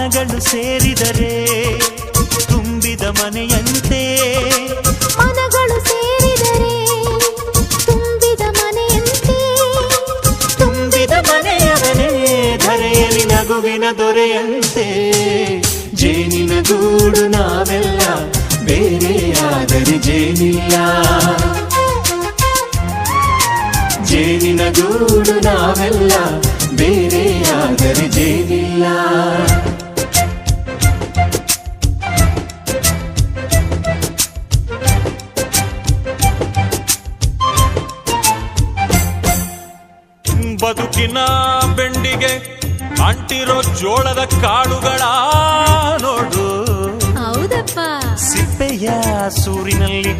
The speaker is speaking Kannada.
ಮನಗಳು ಸೇರಿದರೆ ತುಂಬಿದ ಮನೆಯಂತೆ. ಮನಗಳು ಸೇರಿದರೆ ತುಂಬಿದ ಮನೆಯಂತೆ. ತುಂಬಿದ ಮನೆಯವನೇ ಧರೆಯಲ್ಲಿ ನಗುವಿನ ದೊರೆಯಂತೆ. ಜೇನಿನ ಗೂಡು ನಾವೆಲ್ಲ, ಬೇರೆಯಾದರೆ ಜೇನಿಲ್ಲ. ಜೇನಿನ ಗೂಡು ನಾವೆಲ್ಲ, ಬೇರೆಯಾದರೆ ಜೇನಿಲ್ಲ. ಬದುಕಿನ ಬೆಂಡಿಗೆ ಅಂಟಿರೋ ಜೋಳದ ಕಾಳುಗಳ ನೋಡು. ಹೌದಪ್ಪ. ಸಿಪ್ಪೆಯ ಸೂರಿನಲ್ಲಿ